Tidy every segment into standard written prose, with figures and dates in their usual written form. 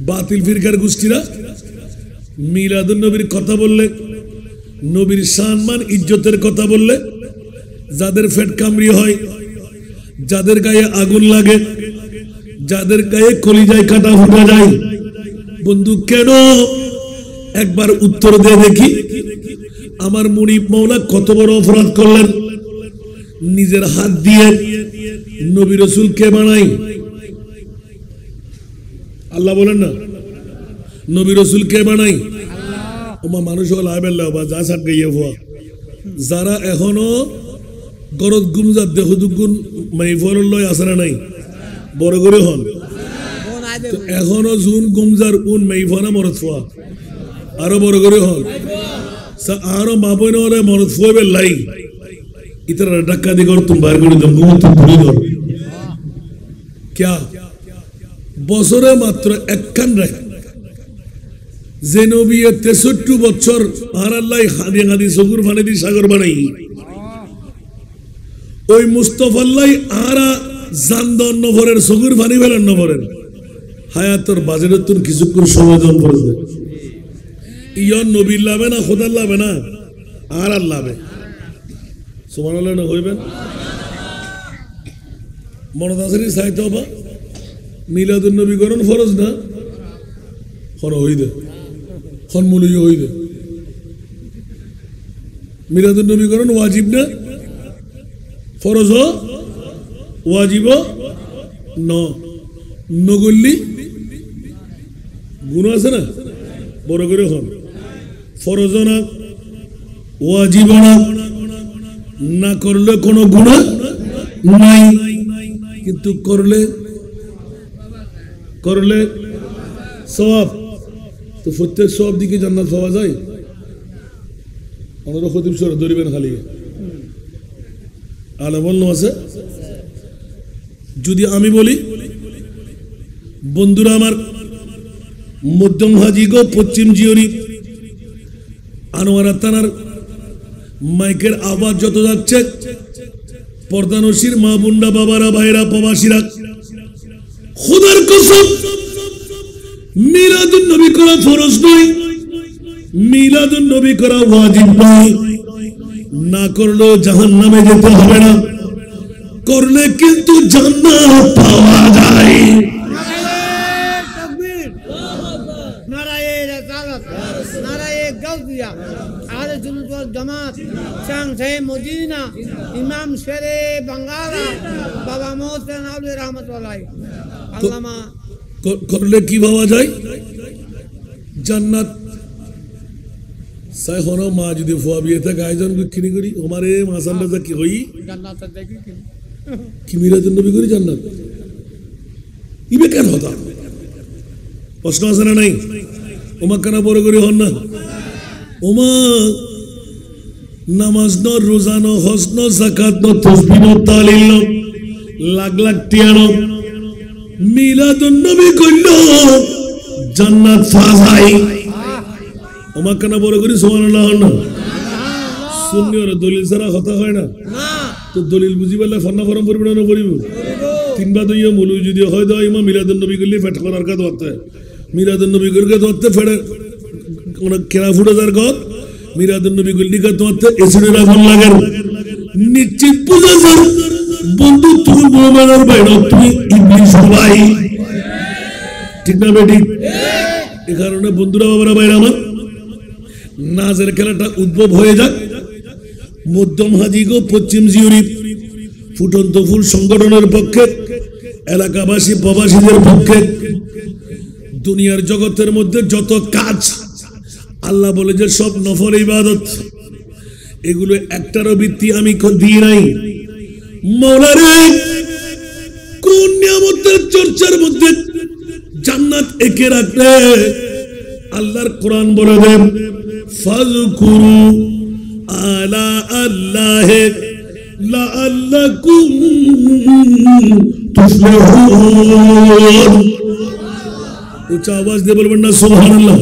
বাতিল ফিরকার গোষ্ঠীরা মিলাদুন নবীর কথা বললে, নবীর সম্মান ইজ্জতের কথা বললে যাদের ফেট কামড়ি হয়, যাদের গায়ে আগুন লাগে, যাদের গায়ে কলিজায় কাটা ফুটে যায়, বন্ধু কেন একবার উত্তর দিয়ে দেখি। আমার মুনিব মাওলা কত বড় অপরাধ করলেন, নিজের হাত দিয়ে নবী রাসূল কে বানাই? আল্লাহ বলেন না, নবী রাসূল কে বানাই? ওমা মানুষ যা সাট গাইয়া ভুয়া যারা এখনো গরজ গুমজাত দেহদুগুন মাইফল লয় আসে না নাই বড় করে হন, এখনো জুন গুমজার উন মাইফনা মরত ফুয়া আরো বড় করে হন, আরো মাপনে হলে মরত ফুয়াবে লাই ইতারা ডাক্কা দি কর তুমি বার করে দাও ঘুমত ঘুরে ধর ক্যা বছরে মাত্র একখান রাখ যে নবী 63 বছর আর আল্লাহ হাদি হাদি সগুর ফানে দি সাগর বানাই, ওই মুস্তাফা আল্লাহ আরা জানদন নভরের সগুর ফানি ফেলেন নভরের হায়াতর বাজেটের তোর কিছুক্ষণ সময় দান করে দেয়। ইয়ন নবীর লাভে না খোদার লাভে না আর আর লাভে সুবহানাল্লাহ না হইবেন মনে দাসেরই সাইতে হবা মিলাদুন নবী করুন ফরজ না খন হই দে খন মুলি হই দে মিলাদুন নবী করুন ওয়াজিব না ফরজ ওয়াজিব নগল্লি গুণ আছে না বড় করে হন ফরজ না ওয়াজিব না করলে কোনো গুনাহ নাই, কিন্তু করলে সওয়াব। তো প্রত্যেক সওয়াব দিকে জান্নাত পাওয়া যায়? আমরা খতিব সর ধরিবেন খালি আলামল আছে। যদি আমি বলি বন্ধুরা আমার মধ্যম হাজি গো পশ্চিম জিওরি আনোয়ারা থানার মাইকের আওয়াজ যত যাচ্ছে পর্দানসির মা বুন্ডা বাবারা ভাইরা প্রবাসীরা খোদার কসম মিলাদুন নবী করা ফরজ নয়, মিলাদুন নবী করা ওয়াজিব নয়, না করলেও জাহান্নামে যেতে হবে না, করলে কিন্তু জান্নাত পাওয়া যায়। ইমাম শেরে বাঙ্গালা বাবা মোহসেন আলী রহমতুল্লাহ আল্লামা করলে কি পাওয়া যায়? জান্নাত। সাই হনো মা যদি ফুয়া বিয়ে থাকে আয়োজন কিনি করি আমারে মাসান্ডা কি হই জান্নাত দেখি কি মিলাদুন নবী করি জান্নাত ইবে কেন হতা প্রশ্ন আছে না নাই? ওমা কেন বড় করে হন না? ওমা নামাজ ন রোজা ন হজ ন যাকাত ন তাসবিহ ন তাহলিল ন লাখ লাখ টিয়া ন মিলাদুন নবী কইল জান্নাত ফাজাই। ওমা কেন বড় করে সুবহানাল্লাহ হন না? সুন্নি ওর দলিল ছাড়া কথা হয় না, তো দলিল বুঝি পেলে ফন্না ফরম পরিবেন না পড়িব তিনবার দইয়া মৌলবি যদি হয় দাও ইমা মিলাদুন নবী কইলে ফেট করার কাজ ধরতে মিলাদুন নবী কইলে ধরতে ফেড়ে কেনা ফুটে যার গদ মিলাদুন নবী কইলে ধরতে এসিডের আগুন লাগে নিশ্চিত বুঝা যায় বন্ধু তুমি মুমিনের বাইরে তুমি ইবলিস ভাই ঠিক না বেটি? এই কারণে বন্ধুরা বাবারা বাইরে আমার নাজের খেলাটা উদ্ভব হয়ে যাক। মধ্যম হাজি গো পশ্চিম জিউরি ফুটন্ত ফুল সংগঠনের পক্ষে এলাকাবাসী প্রবাসীদের পক্ষে দুনিয়ার জগতের মধ্যে যত কাজ আল্লাহ বলে যে সব নফল ইবাদত এগুলো একটারও বৃত্তি আমি দিই নাই। মওলারে কোন নিয়ামতের চর্চার মধ্যে জান্নাত একে রাখলে আল্লাহর কোরআন বলে দেন ফাযকুরু আলা আল্লাহ লাআল্লাকুম তুফলিহুন। উচ্চ আওয়াজ দিয়ে বলবেন না সুবহানাল্লাহ?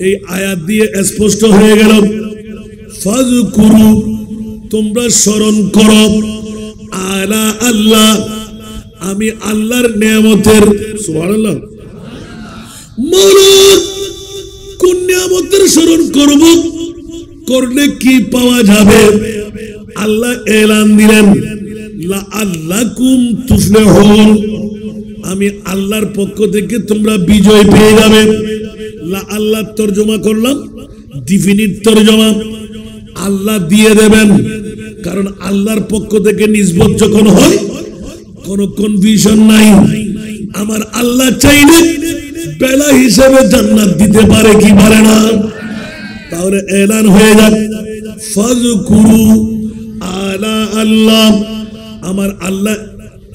এই আয়াত দিয়ে স্পষ্ট হয়ে গেল ফাযকুরু তোমরা স্মরণ করো আলা আল্লাহ আমি আল্লাহর নিয়ামতের সুবহানাল্লাহ মৌলা কোন নিয়ামতের স্মরণ করব, করলে কি পাওয়া যাবে? আল্লাহ এলান দিলেন লাআল্লাকুম তুফলিহুন, আমি আল্লাহর পক্ষ থেকে তোমরা বিজয় পেয়ে যাবে। আল্লাহ তরজমা করলাম, ডিফিনিট তরজমা, আল্লাহ দিয়ে দেবেন। কারণ আল্লাহর পক্ষ থেকে নিসবত যখন হয় কোনো কনফিউশন নাই। আমার আল্লাহ চাইলে বেলা হিসেবে জান্নাত দিতে পারে কি পারে না? তাহলে এলান হয়ে যাক ফাযকুরু আলা আল্লাহ, আমার আল্লাহ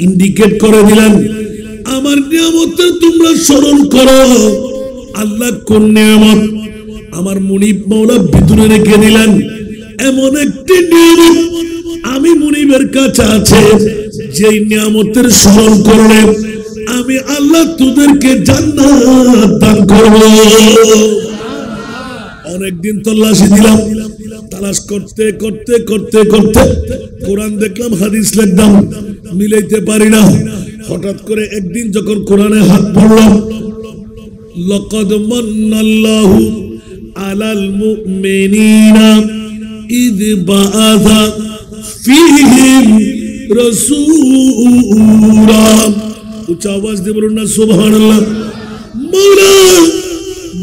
ইন্ডিকেট করে দিলেন আমার নিয়ামতের তোমরা স্মরণ করো। আল্লাহ কোন নিয়ামত? আমার মুনিব মাওলা ভিতরে রেখে দিলেন এমন একটি নিয়ামত আমি মুনিবের কাছে আছে, যেই নিয়ামতের স্মরণ করলে আমি আল্লাহ তোদেরকে জান্নাত দান করব। অনেকদিন তল্লাশি দিলাম, তালাশ করতে করতে করতে করতে কোরআন দেখলাম, হাদিস লিখলাম, মিলাইতে পারি না। হঠাৎ করে একদিন যখন কোরআনে হাত পড়লাম, লাকাদ মান্নাল্লাহু আলাল মুমিনিনা ইয বাআসা ফীহিম রাসূলা, উচ্চ আওয়াজ দিয়ে বলুন না সুবহানাল্লাহ। মাওলা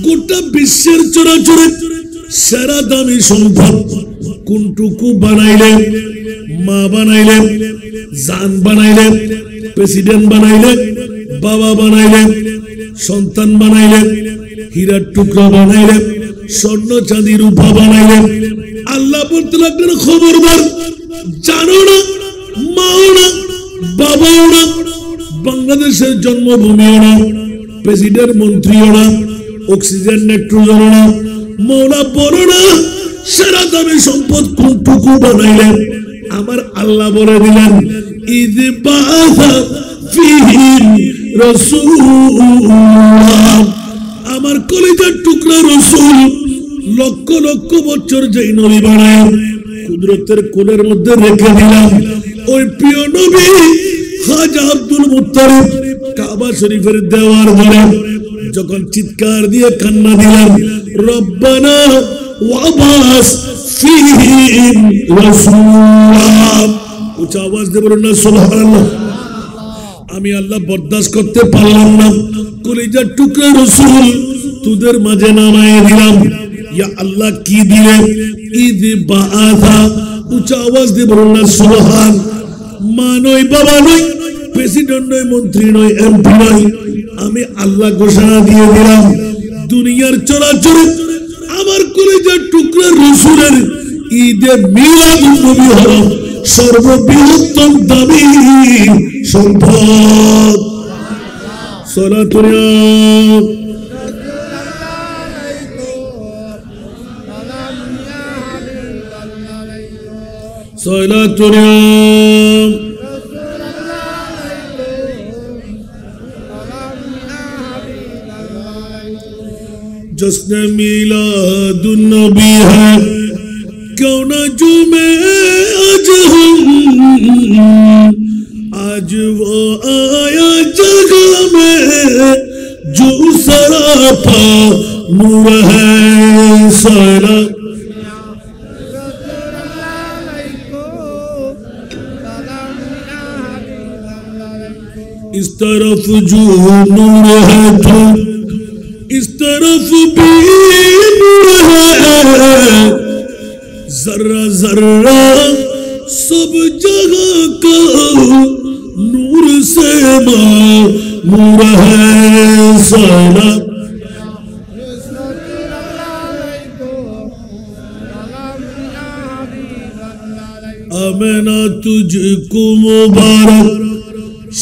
গোটা বিশ্বের চরাচরে সেরা দামি সম্পদ কোনটুকু বানাইলে? মা বানাইলে, জান বানাইলে, প্রেসিডেন্ট বানাইলে, বাবা বানাইলে, সন্তান বানাইলে, হীরার টুকরা বানাইলে, স্বর্ণ চাঁদি রূপা বানাইলে। আল্লাহ বলতে লাগলেন খবরদার, জানো না, মাও না, বাবাও না, বাংলাদেশের জন্মভূমিও না, প্রেসিডেন্ট মন্ত্রীও না, অক্সিজেন নাইট্রোজেনও না। মৌলা বলো না সেরা দামি সম্পদ কোনটুকু বানাইলে? আমার আল্লাহ বলে দিলেন ইয বাআসা ফীহিম রাসূলা, আমার কলিজার টুকরা রাসূল লক্ষ লক্ষ বছর যেই নবী বানায় কুদরতের কোলের মধ্যে রেখে দিলাম, ওই প্রিয় নবী খাজা আব্দুল মুত্তালিব কাবা শরীফের দেওয়ার ধরে যখন চিৎকার দিয়ে কান্না দিলাম, রব্বানা ওয়াবাস ফীহিম রাসূলা, উচ্চ আওয়াজ দিয়ে বলুন না সুবহানাল্লাহ। আমি আল্লাহ বরদাস্ত করতে পারলাম না, কলিজার টুকরা রাসূল তোদের মাঝে নামায়ে দিলাম। ইয়া আল্লাহ কি দিলে? ইয বাআসা, উচ্চ আওয়াজ দিয়ে বলুন না সুবহান। মা নয়, বাবা নয়, প্রেসিডেন্ট নয়, মন্ত্রী নয়, এমপি নয়, আমি আল্লাহ ঘোষণা দিয়ে দিলাম দুনিয়ার চরাচরে আমার কলিজার টুকরা রাসূলের ঈদে মিলাদুন নবী হলো সর্ববৃহত্তম দামি সম্পদ। সালাতুন সালাতুন जश्न मिलादुन नबी है, क्यों न झूमे आज हम, आज वो आया जगह में जो सरापा नूर है। सारा इस तरफ जो नूर है तो इस तरफ भी नूर है, जर्रा जर्रा सब जगह का नूर से नूर है। सारा आमना तुझको मुबारक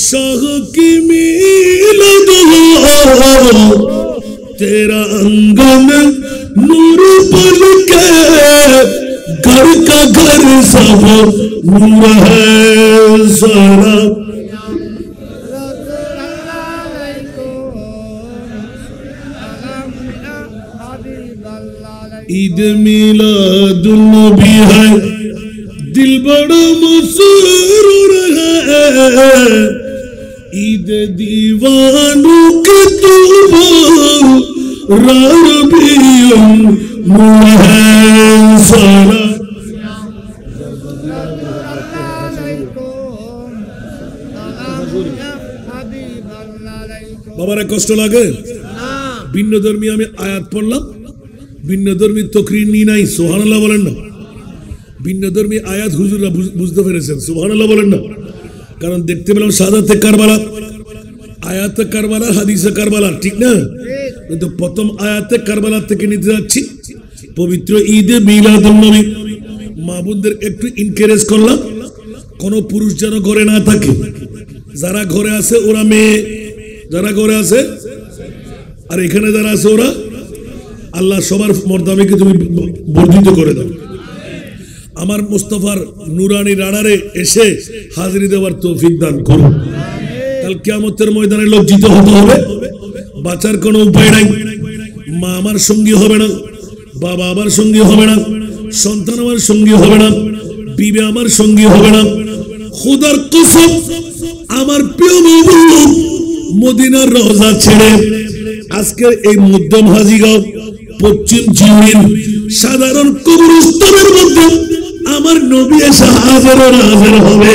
शाह की मिलाद हो, तेरा अंगन नूर बन के घर का घर सब नूर है। सारा ईद मिलादुन नबी है, दिल बड़ा मसरूर है, ईद दीवानों की तू রাবিউন মুহাসারা বাবারে কষ্ট লাগে ভিন্ন ধর্মী আমি আয়াত পড়লাম ভিন্ন ধর্মী তকরির নি নাই সুবহানাল্লাহ বলেন না ভিন্ন ধর্মী আয়াত হুজুররা বুঝতে পেরেছেন সুবহানাল্লাহ বলেন না কারণ দেখতে পেলাম শাহাদাতে কারবালা আয়াতে কারবালা হাদিসে কারবালা ঠিক না কিন্তু প্রথম আয়াতে কারবালা থেকে নিতে যাচ্ছি পবিত্র ঈদে মিলাদুন নবী মা বোনদের একটু এনকারেজ করলাম কোন পুরুষ যেন ঘরে না থাকে যারা ঘরে আছে ওরা মেয়ে যারা ঘরে আছে আর এখানে যারা আছে ওরা আল্লাহ সবার মর্যাদাকে তুমি বর্ধিত করে দাও আমার মুস্তাফার নুরানি রাডারে এসে হাজিরি দেওয়ার তৌফিক দান করো কাল কিয়ামতের ময়দানে লজ্জিত হতে হবে বাঁচার কোনো উপায় নাই মা আমার সঙ্গী হবে না বাবা আমার সঙ্গী হবে না সন্তান আমার সঙ্গী হবে না বিবি আমার সঙ্গী হবে না খোদার কসম আমার প্রিয় মাহবুব মদিনার রওজা ছেড়ে আজকের এই মধ্যম হাজীগাঁও পশ্চিম জিউরির সাধারণ কবরস্থানের মধ্যে আমার নবী এসে হাজির হবে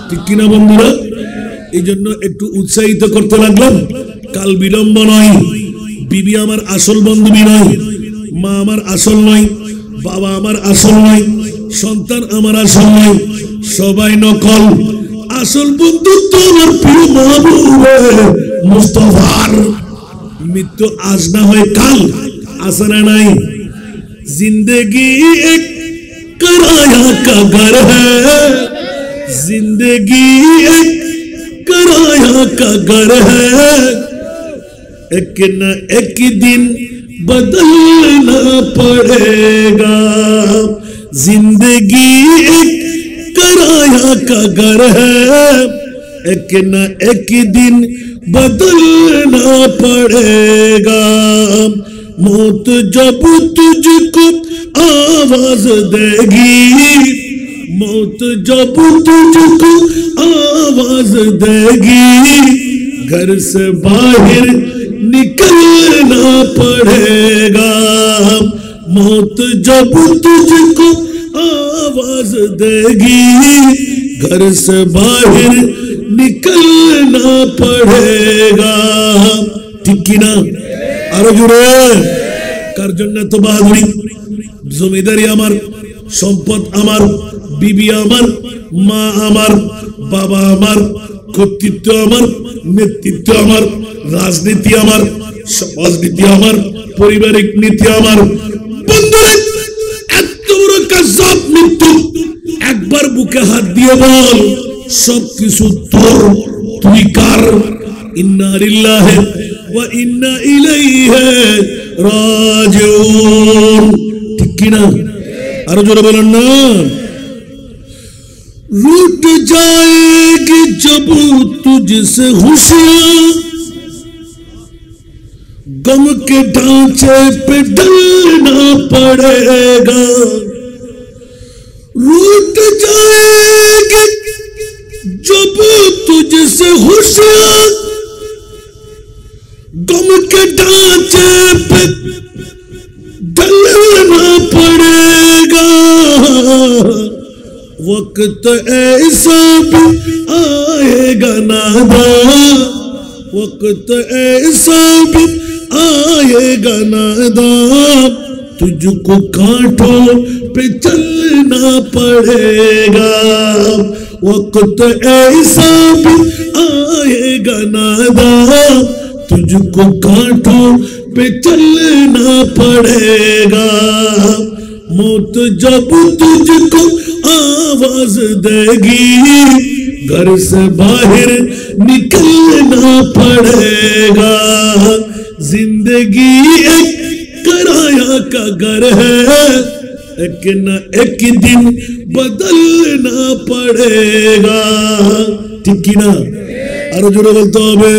ঠিক কিনা বন্ধুরা এই জন্য একটু উৎসাহিত করতে লাগলাম কাল বিলম্ব নয় বিবি আমার আসল বান্ধবী নয় মা আমার আসল নয় বাবা আমার আসল নয় সন্তান আমার আসল নয় সবাই নকল আসল বন্ধুত্ব আমার প্রিয় মাহবুব মুস্তাফার মৃত্যু আজ না হয় কাল আসনা নাই जिंदगी एक किराया का घर है जिंदगी एक किराया का घर है एक न एक दिन बदलना पड़ेगा जिंदगी एक किराया का घर है एक न एक दिन बदलना पड़ेगा मौत जब तुझको आवाज देगी मौत जब तुझको आवाज देगी घर से बाहर निकलना पड़ेगा मौत जब तुझको आवाज देगी घर से बाहर निकलना पड़ेगा ठीक ना আরো জোরে কার জন্য তো বাহাদুরি জমিদারি আমার সম্পদ আমার বিবি আমার মা আমার বাবা আমার কর্তৃত্ব আমার নেতৃত্ব আমার রাজনীতি আমার সমাজনীতি আমার পারিবারিক নীতি আমার বন্ধুরা এত বড় কাযাব মৃত্যু একবার বুকে হাত দিয়ে বল সবকিছু তোর তুই কার ইন্না লিল্লাহি ওয়া ইন্না ইলাইহি রাজিউন ঠিক কি না আরো জোরে বলেন না रूठ जाएगी जब तुझसे खुशियां गम के ढांचे पे ढलना पड़ेगा रूठ जाएगी जब तुझसे खुशियां गम के ढांचे पे ढलना पड़ेगा वक्त ऐसा भी आएगा नादा वक्त ऐसा भी आएगा नादा तुझको कांटों पे चलना पड़ेगा वक्त ऐसा भी आएगा नादा तुझको कांटों पे चलना पड़ेगा मौत जब तुझको आवाज देगी घर से बाहर निकलना पड़ेगा जिंदगी एक किराया का घर है एक न एक दिन बदलना पड़ेगा ठीक की ना আরো জোরে বলতে হবে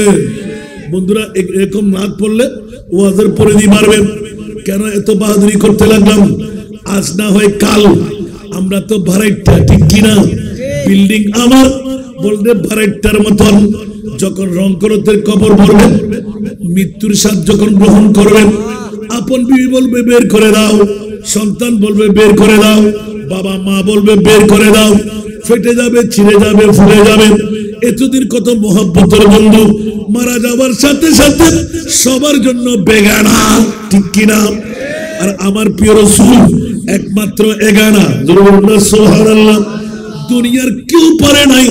বন্ধুরা এরকম নাক পড়লে ওয়াজের পরে দি মারবেন কেন এত বাহাদুরি করতে লাগলাম আজ না হয় কাল আমরা তো ভাড়াইটা ঠিক কিনা বিল্ডিং আমার বলতে ভাড়াইটার মতন যখন রংকরতের কবর ভরবেন মৃত্যুর স্বাদ যখন গ্রহণ করবেন, আপন বিবি বলবে বের করে দাও, সন্তান বলবে বের করে দাও, বাবা মা বলবে বের করে দাও, ফেটে যাবে, ছিঁড়ে যাবে, ফুলে যাবে। এতদিন কত মহব্বতের বন্ধু, মারা যাবার সাথে সাথে সবার জন্য বেগানা, ঠিক কিনা? আর আমার প্রিয় রাসূল একমাত্র এগানা, সুবহানাল্লাহ। দুনিয়ার কেউ পারে নাই,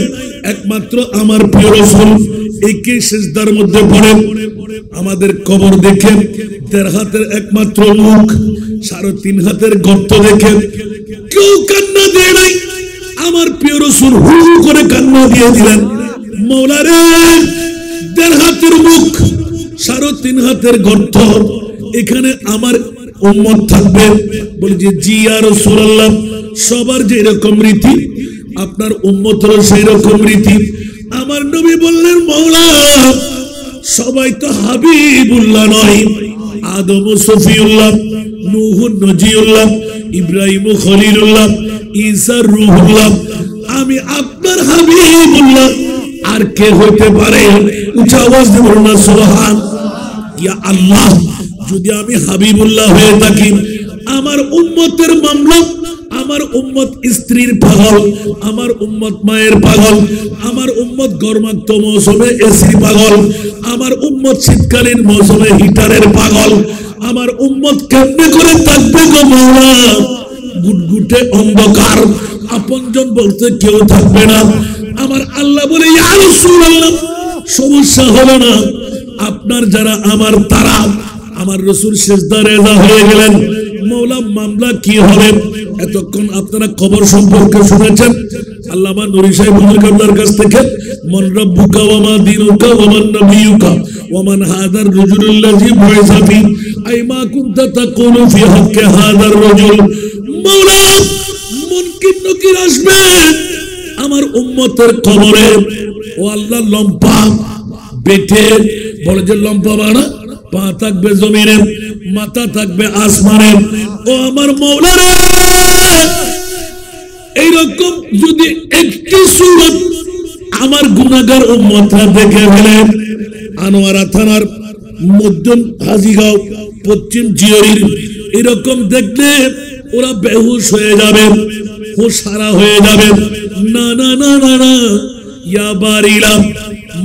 একমাত্র আমার প্রিয় রাসূল। একে সিজদার মধ্যে পড়ে আমাদের কবর দেখে 1.5 হাতের একমাত্র মুখ, 3.5 হাতের গর্ত দেখে কেউ কান্না দেয় নাই। আমার প্রিয় রাসূল হু করে কান্না দিয়ে দিলেন, মওলা রে 1.5 হাতের মুখ, 3.5 হাতের গর্ত, এখানে আমার উম্মত থাকবে। বলে যে জি ইয়া রাসূলুল্লাহ, সবার যে এরকম রীতি আপনার উম্মতেরও সেই রকম রীতি। আমার নবী বললেন, মওলা সবাই তো হাবিবুল্লাহ নয়, আদম সফিউল্লাহ, নূহ নজিউল্লাহ, ইব্রাহিম খলিলুল্লাহ, ঈসা রূহুল্লাহ, আমি আপনার হাবিবুল্লাহ। আর কে হইতে পারে? উঁচা আওয়াজ দিয়ে বলুন না সুবহান। ইয়া আল্লাহ, যদি আমি হাবিবুল্লাহ হয়ে থাকি, আমার উম্মতের মামলা, আমার উম্মত স্ত্রীর পাগল, আমার উম্মত মায়ের পাগল, আমার উম্মত গরমাক্ত মৌসুমে এসি পাগল, আমার উম্মত শীতকালীন মৌসুমে হিটারের পাগল, আমার উম্মত কেমনে করে থাকবে গো মাওলা? গুটগুটে অন্ধকার, আপনজন বলতে কেউ থাকবে না। আমার আল্লাহ বলে, ইয়া রাসূলুল্লাহ সমস্যা হলো না, আপনার যারা আমার তারা। আমার রাসূল সিজদায় রেজা হয়ে গেলেন, মওলা মামলা কি হবে? এতক্ষণ আপনারা খবর সম্পর্কে শুনেছেন আল্লামা নুরি সাহেব হুজুর কাছ থেকে, মান রাব্বুকা ওয়া মা দীনুকা ওয়া মান নাবিয়ুকা ওয়া মান হাদার রাজুলুল্লাযী বুইসা ফি আইমা কুনতা তাকুলু ফি হাক্কি হাদার রাজুল। মওলা মুনকির নকির আসবে আমার উম্মতের কবরে, ও আল্লাহ লম্পা বেটে, বলে যে লম্পা বানা, পা থাকবে জমিনে, মাথা থাকবে আসমানে। ও আমার মওলা রে, এইরকম যদি একটি সূরত আমার গুনাহগার উম্মতরা দেখে ফেলে, আনোয়ারা থানার মধ্যম হাজীগাঁও পশ্চিম জিয়রির এরকম দেখলে ওরা বেহুশ হয়ে যাবে, হুঁশহারা হয়ে যাবে। না না না না না, ইয়া বারিলা,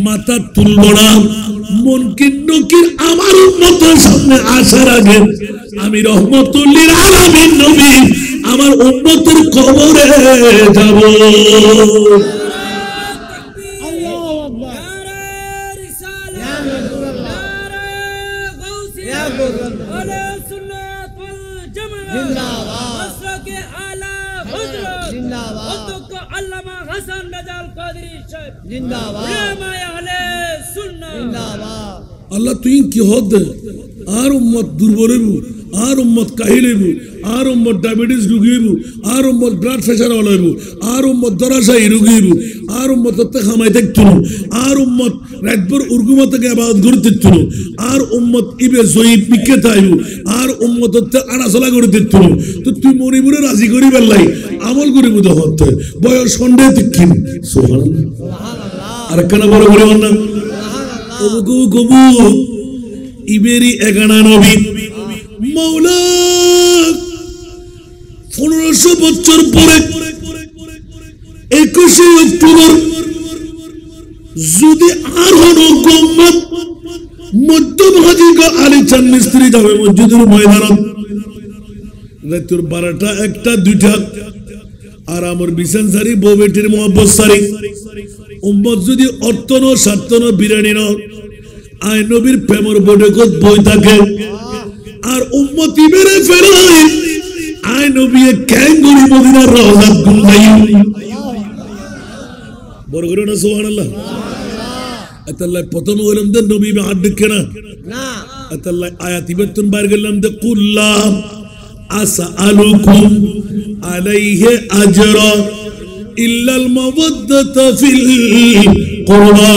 মাথা তুলব না। মুনকির নকির আমার উম্মতের সামনে আসার আগে আমি রহমতুল লিল আলামিন নবী আমার উম্মতের কবরে যাব। আল্লাহ তুই কি হদ, আর উম্মত দুর্বল হইব, আর উম্মত কাহিল হইব, আর উম্মত ডায়াবেটিস রোগী হইব, আর উম্মত ব্লাড প্রেসার ওয়ালা হইব, আর উম্মত দরাশায়ী রোগী হইব, আর উম্মত খামাই থাকতো, আর উম্মত রাতভর উর্গুমা থেকে আবাদ করে দিত, আর উম্মত ইবে জয়ীব মিকে থাইব, আর উম্মত আনাচলা করে দিত। তো তুই মরিবুরে রাজি করি বেলাই আমল করিব তখন বয়স সন্দেহ তিক্ষিন। আর কেন বড় বড় না ইবেরি এগানা নবী মওলা 1500 বছর পরে 21শে অক্টোবর যদি আর হনো গম্মত মধ্যম হাজীগা আলী চাঁদ মিস্ত্রি যাবে মসজিদের ময়দানত রাতের 12টা 1টা 2টা, আর আমার বিছান সারি বউ বেটির মোহাব্বত সারি উম্মত যদি অর্থ ন স্বার্থ ন বিরানি ন আই নবীর প্রেমর বোর্ডে বই থাকে, আর উম্মতি মেরে ফেলাই আই নবী ক্যাঙ্গুরি মদিনার রওজাত গুনগাই। বড় করে না সুবহানাল্লাহ। আল্লাহ প্রথম বললাম যে নবী হাত দেখে না, আল্লাহ আয়াত ইবাতুন বাইর করলাম যে কুল্লাম আসআলুকুম আলাইহি আজরা ইল্লাল মাওয়াদ্দাতা ফিল কুরবা।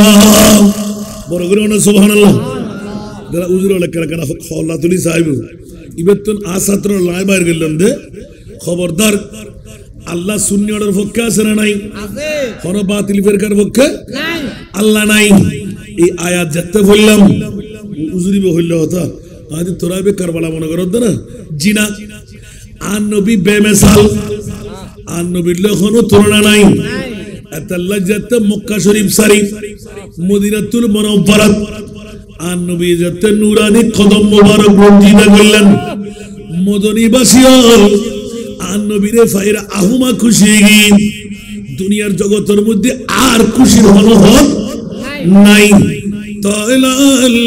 বড় করে না সুবহানাল্লাহ। যারা উজুর লেখা কেন আল্লাহ তুলি সাহেব ইবাতুন আসাত্র লাই বাইর করলাম যে খবরদার আল্লাহ সুন্নিয়তের পক্ষে আছে না নাই? আছে। কোন বাতিল ফিরকার পক্ষে নাই, আল্লাহ নাই। এই আয়াত যেতে বললাম উজুরিবে হইল হতা আদি তোরা বে কারবালা মনে করত না জিনা আর নবী বেমেসাল আর নবীর লখনো তুলনা নাই আতাল্লাহ যাতে মক্কা শরীফ শরীফ মদিনাতুল মুনাওয়ারাত আর নবী যাতে নূরানি কদম মোবারক রঞ্জিতা করলেন মদনীবাসী আর নবীরে ফাইরা আহুমা খুশি দুনিয়ার জগতের মধ্যে আর খুশির হল হক নাই তাইলাল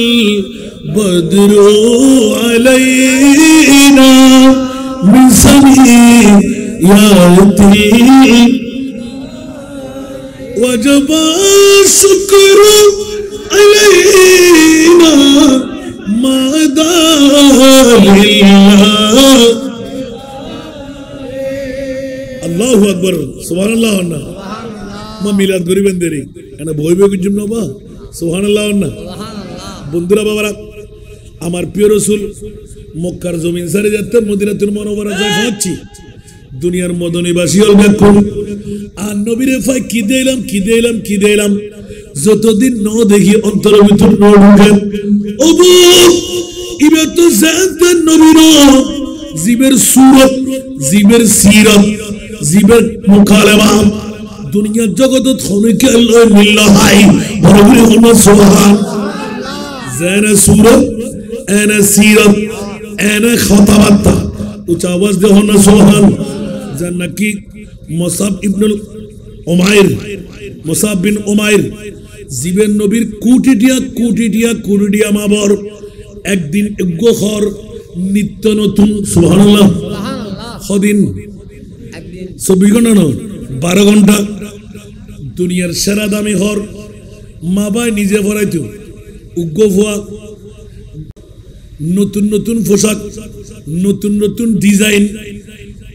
বদরু আলাইনা মিন সানিয়াতি ওয়াজাব শুকরু আলাইনা মা দালিল্লাহ আল্লাহু আকবার সুবহানাল্লাহ না মা মিলাদ করিবেন দেরি এনা ভইবে কিছু না বা সুবহানাল্লাহ না বন্ধুরা বাবারা আমার প্রিয় রাসূল মক্কার জমিন ছেড়ে যেতে মদিনাতুল মুনাওয়ারা যাই পৌঁছি দুনিয়ার মদনীবাসী হল দেখুন আর নবীরে ফাই কি দিলাম যতদিন ন দেখি অন্তরের ভিতর ন ঢুকে ওবু ইবে তো জানতেন নবীর জীবের সুরত জীবের সিরত জীবের মুকালেমা দুনিয়ার জগতে থনিকে আল্লাহ মিল্লাহ হাই বড় করে হলো সুবহান জানা সুরত এনা সিরত এনা খতাবাতা উচ্চ আওয়াজ দিয়ে হলো সুবহান জান্নাকি মুসাব ইবনুল মুসাব বিন উমাইর জীবের নবীর কুটিটিয়া মাবর একদিন গোখর নিত্য নতুন সুবহানাল্লাহ কদিন 24 ঘন্টা না 12 ঘন্টা দুনিয়ার সেরা দামি হর মা বাই নিজে ভরাইতো উগ্র ভুয়া নতুন নতুন পোশাক নতুন নতুন ডিজাইন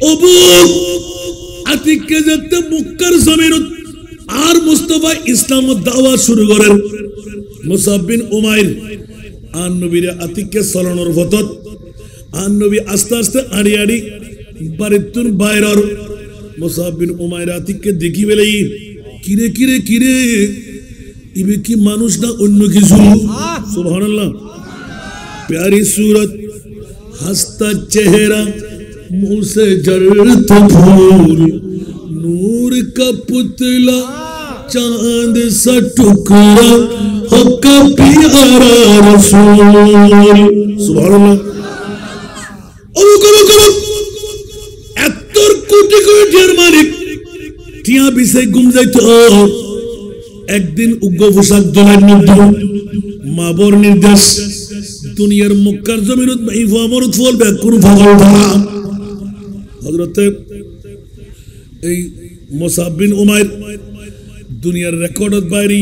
অবু আতিককে যাতে মক্কার জমিনত আর মুস্তাফা ইসলাম দাওয়া শুরু করেন মুসাব বিন উমাইর আর নবীর আতিককে চলনের পথত আর নবী আস্তে আস্তে আড়ি বাড়িতুন বাইরর মুসাব বিন উমাইর আতিককে দেখি বেলাই কিরে ইবে কি মানুষ না অন্য কিছু সুবহানাল্লাহ प्यारी सूरत हंसता चेहरा मुंह से जलता फूल नूर का पुतला चांद सा टुकड़ा हो का प्यारा रसूल सुभान अल्लाह ओ करो এত্তর কোটি কোটির মালিক টিয়া বিছে গুম যাইতো একদিন উগ্র পোশাক দলের মধ্যে মাবর নির্দেশ দুনিয়ার মক্কার জমিনত মাইফা মরদ ফল ব্যাক কোন পাগল ধরা হযরত এই মুসাব বিন উমাইর দুনিয়ার রেকর্ডত বাইরে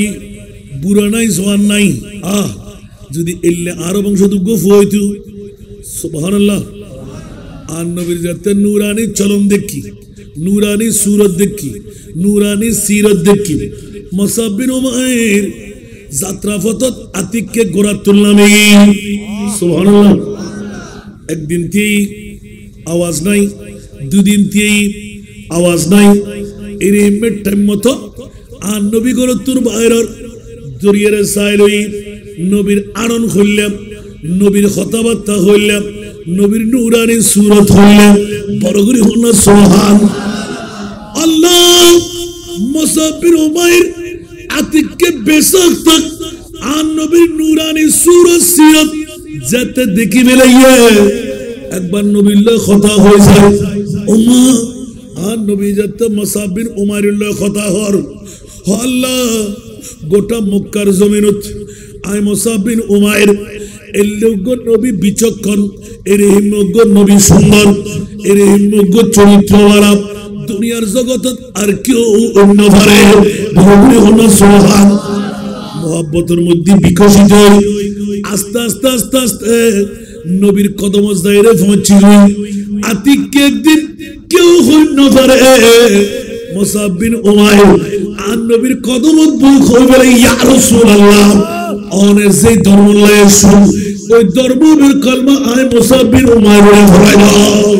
বুড়া নাই জওয়ান নাই যদি এল্লে আরব বংশোদ্ভূত হইতো সুবহানাল্লাহ আর নবীর জাতে নূরানি চলন দেখি নূরানি সুরত দেখি নূরানি সিরত দেখি মুসাব বিন উমাইর যাত্রা পথত আতিককে গোড়া তুললামে সুবহানাল্লাহ একদিন তেই আওয়াজ নাই দুদিন তেই আওয়াজ নাই এর টাইম মতো আর নবী গোড়া তুর বাইরের জরিয়ারে সাইলই নবীর আনন হইলাম নবীর কথাবার্তা হইলাম নবীর নূরানি সুরত হইলাম বড় করে হল সুবহান আল্লাহ মুসাব বিন উমাইর আতিককে বেশক তক আর নবীর নূরানি সুরত সিরত যেতে দেখি বেলাইয়ে একবার নবীর কথা হয়ে যায় ওমা আর নবী যেতে মুসাব বিন উমাইরের কথা হর আল্লাহ গোটা মক্কার জমিনত আই মুসাব বিন উমাইর এল্লোগ নবী বিচক্ষণ এর হিমজ্ঞ নবী সুন্দর এর হিমজ্ঞ চরিত্রওয়ালা দুনিয়ার জগতত আর কেউ অন্য পারে ভগবান হলো সুবহান মোহাব্বতের মধ্যে বিকশিত আস্তে আস্তে আস্তে আস্তে নবীর কদম দায়রে পৌঁছিল আতিককে একদিন কেউ অন্য পারে মুসাব বিন উমাইর আর নবীর কদমত বুক হয়ে গেলে ইয়া রাসূলুল্লাহ অনের যে ধর্ম লয়ে শুন ওই ধর্মের কলমা আয় মুসাব বিন উমাইর ধরাই দাও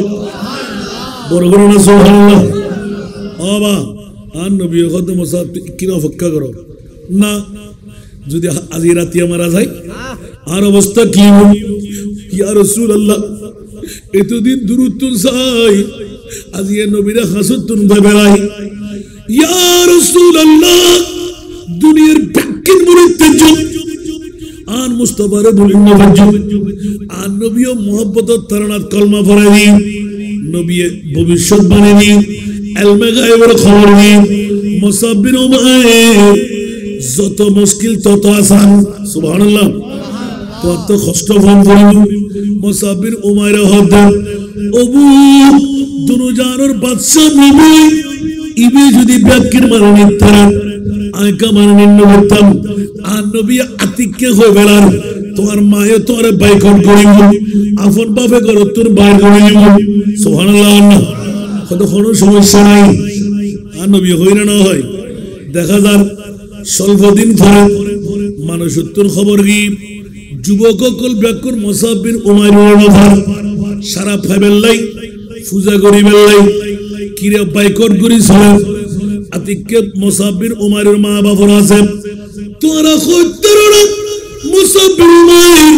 বড় বড় না সুবহানাল্লাহ আবা আর নবী কত মুসাব কিনা ফক্কা করো না যদি আজ রাতে মারা যায় হ্যাঁ আর অবস্থা কি হবে ইয়া রাসূলুল্লাহ এতদিন দূরত্ব চাই আজ এ নবীরা হাসতুন বেড়াই ইয়া রাসূলুল্লাহ দুনিয়ার ব্যাকিন মুরিদদের আন মুস্তাফারে বলেন আন নবীও মোহাব্বত তারানাত কলমা পড়ে দি নবী ভবিষ্যৎ বাণী দি ইলমে গায়বের খবর দি মুসাব বিন উমাইর যত মুশকিল তত আসান সুবহানাল্লাহ তত কষ্ট ফোন করিব মুসাব বিন উমাইর হদ ওবু দুনুজানের বাদশা নবী ইবে যদি ব্যাকিন মারণি তারা আয়কা মারণি নবতাম আর নবী আতিককে হয়ে বেড়ার তোমার মায়ে তোমার বাইকট করিব আপন বাপে করো তোর বাইর করে নিব সুবহানাল্লাহ কত কোনো সমস্যা নাই আর নবী হই না হয় দেখা যাক স্বল্প দিন পরে মানুষ উত্তর খবর কি যুবক সকল ব্যাকুর মুসাব বিন উমাইর নধর সারা ফাইবেল্লাই পূজা করিবেল্লাই কিরে বাইকট করি চলে আতিককে মুসাব বিন উমাইরের মা বাবার আছে তোরা কইতের না মুসাব বিন উমাইর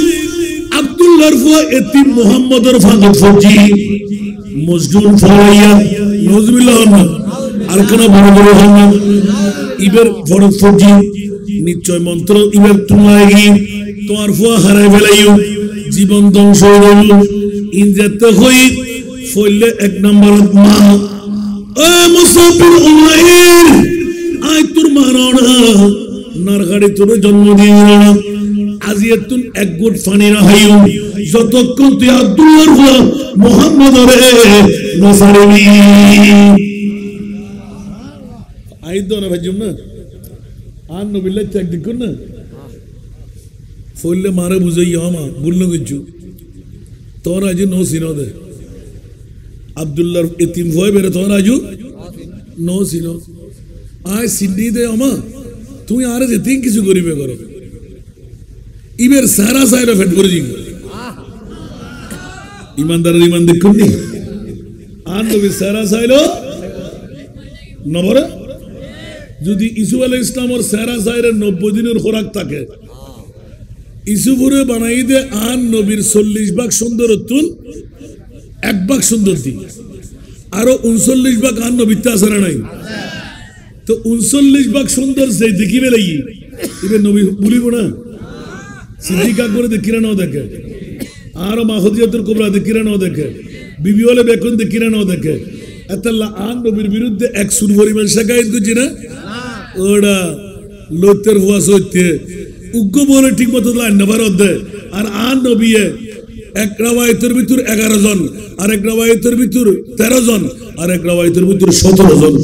আব্দুল্লাহর ফুয়া এতিম মুহাম্মদের ফাগত ফজি মজদুর ফলাইয়া নজরুল্লাহ আর কোন বড় বড় হন ইবের ফরজ ফজি নিশ্চয় মন্ত্র ইবের তোমায় তোমার ফুয়া হারাই ফেলাইও জীবন ধ্বংস হইল ইনজাতে হই ফইলে এক নম্বর মা এ মুসাব বিন উমাইর আই তোর মারনা নারগাড়ি তোর জন্ম দিয়ে না আজিয়ে তুই এক গুট পানি না হাইও যতক্ষণ তুই আব্দুল্লাহর ফুয়া মুহাম্মদরে নসারবি আইতো না ভাইজুম না আর নবিল্লাহ চেক দিক না ফইলে মারে বুঝাইয়া আমা বললো কিছু তোর আজ নো সিনো দে আব্দুল্লাহর এতিম ভয় বেরে তোর আজ নো সিনো আয় সিদ্ধি দে আমা তুই আর যেতে কিছু করিবে করো ইবের সারা সাইড ফেট করে জি ইমানদারের ইমান দেখুন নি আর নবী সারা সাইলো নবরে যদি ইসু আলাইহিস ইসলামের সারা সাইরের 90 দিনের খোরাক থাকে ইসুপুরে বানাই দে আর নবীর 40 ভাগ সুন্দরত্বন 1 ভাগ সুন্দর দি আরো 39 ভাগ আর নবীতে আসরা নাই তো 39 ভাগ সুন্দর যে দেখিবে লাগি ইবে নবী বলিব না সিদ্দিক আকবর দেখিরা নাও দেখে আর মাহদিয়াতুল কুবরা দেখিরা নাও দেখে বিবি ওয়ালে বেকুন দেখিরা নাও দেখে আতাল্লাহ আন নবীর বিরুদ্ধে এক সুর পরিমাণ শাকায়েত করছি না ওড়া লোতের হুয়াস হইতে উগ্র বলে ঠিক মতো লাইন না ভারত দে আর আন নবীয়ে এক রাওয়ায়াতের ভিতর 11 জন আর এক রাওয়ায়াতের ভিতর 13 জন আর এক রাওয়ায়াতের ভিতর 17 জন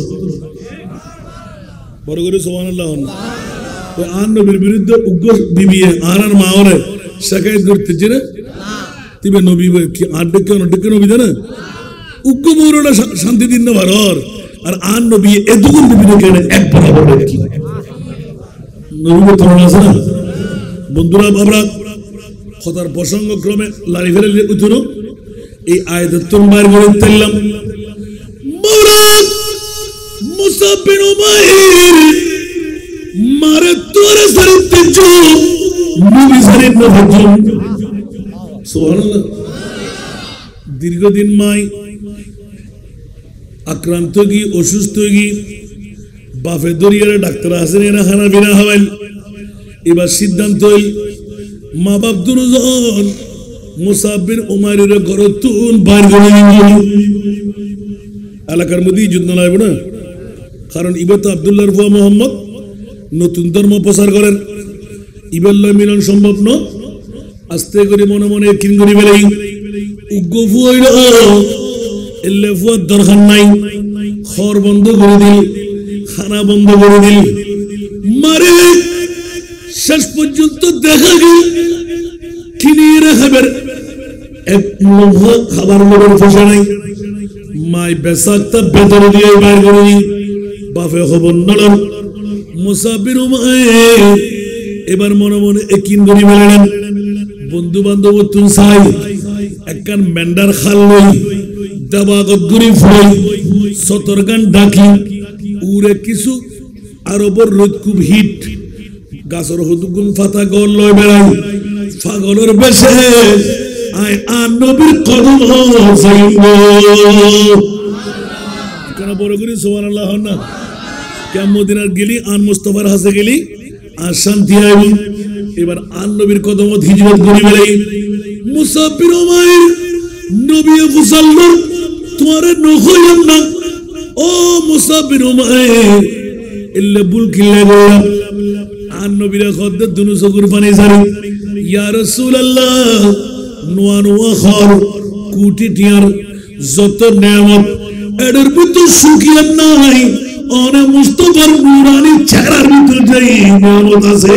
বড় করে সুবহানাল্লাহ তো আন নবীর বিরুদ্ধে উগ্র বিবিয়ে আর আর মাওরে শাকায়েত করতেছে না তিবে নবী কি আর ডেকে নবী না উগ্র বড়টা শান্তি দিন না ভারত আর আন নবী এতগুন বিবিনে কেনে এক বরাবর কি নবী তো আছে না বন্ধুরা আমরা কথার প্রসঙ্গ ক্রমে লারি ফেলে উঠুন এই আয়াতের তোমবার করে তেললাম মুরাদ মুসাব বিন উমাইর মারে তোরে সরিতে জো নবী শরীফ না ভজন সুবহানাল্লাহ দীর্ঘদিন মাই আক্রান্ত কি অসুস্থ কি বাফে দরিয়ারে ডাক্তার আসেন এরা খানা বিনা হওয়াইল এবার সিদ্ধান্ত হইল মা বাপ দুজন মুসাব বিন উমাইরের ঘর তুন বাইর করে দিল এলাকার মধ্যে যুদ্ধ লাগবে না কারণ ইবে তো আব্দুল্লাহর ফুয়া মোহাম্মদ নতুন ধর্ম প্রচার করেন ইবের লয় মিলন সম্ভব ন আস্তে করে মনে মনে কিন করি বেলাই উগ্র ফুয়া এলে ফুয়ার দরকার নাই খর বন্ধ করে দিল খানা বন্ধ করে দিল মারে শেষ পর্যন্ত দেখা গেল কিনিয়ে রাখাবের এক খাবার লোকের পোষা নাই মাই বেসাকটা বেতন দিয়ে বাইর করে নি বাপে খবর নড়ন মুসাব বিন উমাইর এবার মনে মনে একিন করি বেলেন বন্ধু বান্ধব তুন চাই একখান মেন্ডার খাল লই দাবাগত গরিব হই সতর্গান ডাকি উড়ে কিছু আরবর রোদ খুব হিট গাছর হুদুগুন ফাতা গল লয় বেড়াই পাগলের বেশে আয় আর নবীর কদম যাইব কেন বড় করি সুবহানাল্লাহ না কেমন মদিনার গেলি আন মুস্তাফার হাসে গেলি আর শান্তি আইব এবার আন নবীর কদমত হিজরত করি বেড়াই মুসাফির ওমাইর নবী ফুসাল্লাম তোমারে নখইলাম না ও মুসাফির ওমাইর ইল্লা বুল কিল্লা গোলাম আন নবীর খদ্দ দুনু চকুর পানি সারি ইয়া রাসূলুল্লাহ নোয়া নোয়া খর কোটি টিয়ার যত নেয়ামত এদের ভিতর সুখিয়ার নাই অনে মুস্তাফার নুরানি চেহারার ভিতর যাই নেয়ামত আছে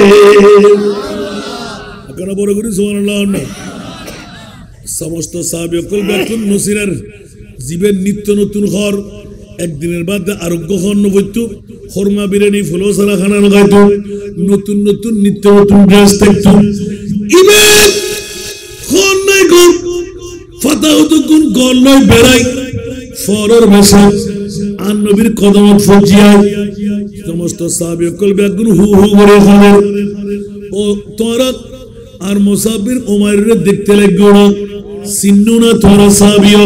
আপনারা বড় করে সুবহানাল্লাহ না সমস্ত সাহাবীকুল বাকুল নসিরের জীবের নিত্য নতুন ঘর একদিনের বাদ আরোগ্য হন নবৈত্য খরমা বিরিয়ানি ফুলো সালা খানা লাগাইতো নতুন নতুন নিত্য নতুন ড্রেস দেখতো ইবেন খন নাই গো ফাতাহ তো কোন গল লই বেড়াই ফরর ভাষা আন নবীর কদমত ফজিয়ায় সমস্ত সাহাবীকুল বাকুল হু হু করে খানে ও তোরা আর মুসাফির উমাইরের দেখতে লাগলো না সিন্নু না তোরা সাহাবীও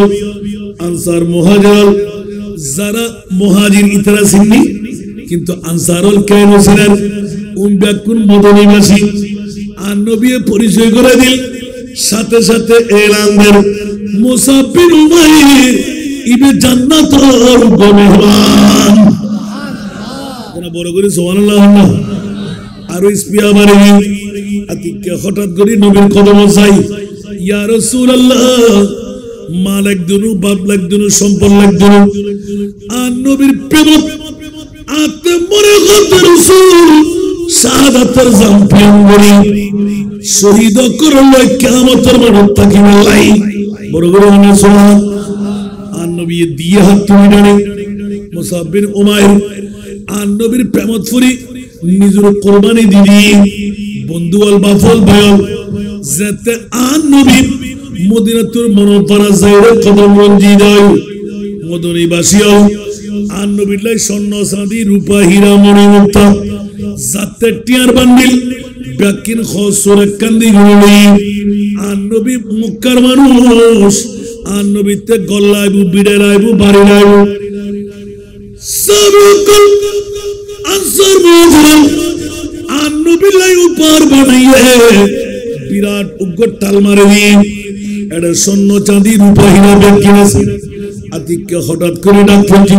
আনসার মুহাজির যারা মুহাজির ইতরা সিন্নি কিন্তু আনসারুল কেন ছিলেন ব্যাকুন মদনীবাসী আর নবী পরিচয় করে দিল সাথে সাথে এলান দেন মুসাফির উমাইর ইবে জান্নাতুল মেহমান সুবহানাল্লাহ বড় করে সুবহানাল্লাহ আর ইসপিয়া মারে আতিকে হঠাৎ করে নবীর কদমে যাই ইয়া রাসূলুল্লাহ মালিক দুনু বাপ লাগ দুনু সম্পদ লাগ দুনু আর নবীর প্রেম আতে মরে গত রাসূল শাহাদাতের জাম্পিয়ন বলি শহীদ করলে কিয়ামতের মাঠে তাকিবে লাই বড় করে না সুবহান আর নবী দিয়ে হাত তুলে ডানে মুসাফির উমাইর আর নবীর প্রেমত ফুরি নিজের কুরবানি দিদি বন্ধু আল বাফল ভাই যেতে আন নবী মদিনাতুর মুনাওয়ারা যাইরে কদম মঞ্জি দেয় মদনীবাসীও আন নবীর লাই স্বর্ণ চাঁদি রূপা হীরা মণি মুক্তা যাতে টিয়ার বান্ডিল ব্যাকিন খসুর কান্দি গুলি আন নবী মক্কার মানুষ আন নবীতে গল্লাইবু বিড়ে রাইবু বাড়ি রাইবু সাবুকুল আনসার মুহাজির আন নবী লাই উপর বানাইয়ে বিরাট উগ্র টাল মারে দিয়ে এটা স্বর্ণ চাঁদি রূপা হীরা ব্যাকিন আছে আতিককে হঠাৎ করে ডাক পড়ছি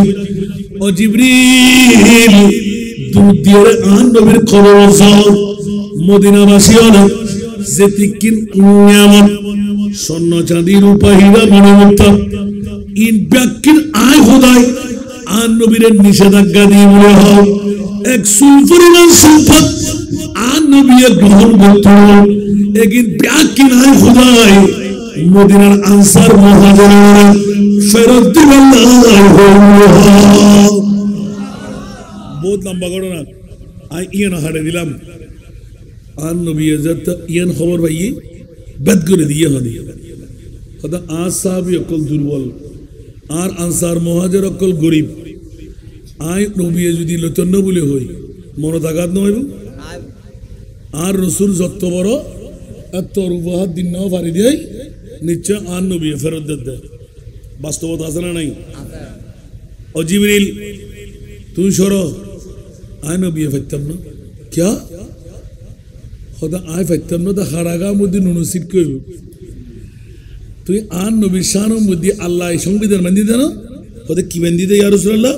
ও জিবরিল দুধ দিয়ে আন নবীর খবর যাও মদিনাবাসীরা যেতিকিন নিয়ামত স্বর্ণ চাঁদি রূপা হীরা মণিমুক্তা ইন ব্যাকিন আয় খোদাই আন নবীর নিষেধাজ্ঞা দিয়ে বলে হও এক সুলফরিমান সম্পদ আন নবী গ্রহণ করতে একিন ব্যাকিন আয় খোদাই মদিনার আনসার মুহাজিররা ফেরত দিবেন বহুত লম্বা ঘটনা আই ইয়ান হাড়ে দিলাম আর নবী ইয়ান খবর পাইয়ে বেদ করে দিয়ে হদি কথা আজ সাহাবী অকল দুর্বল আর আনসার মুহাজির অকল গরিব আই নবী যদি লতন্ন বলে হই মনে তাকাত নয় আর রসুল যত বড় এত রূপহাত দিন নাও পারি দিয়ে নিশ্চয় আর নবী ফেরত দেয় বাস্তবতা আছে না নাই ও জিবরিল তুই সরো আয় নবী ফাইতাম না ক্যা খোদা আয় ফাইতাম না তা হারাগা মধ্যে নুনসিট কইব তুই আর নবীর শানের মধ্যে আল্লাহ সংবিধান বান্ধি দে না খোদা কি বান্ধি দে ইয়া রাসূলুল্লাহ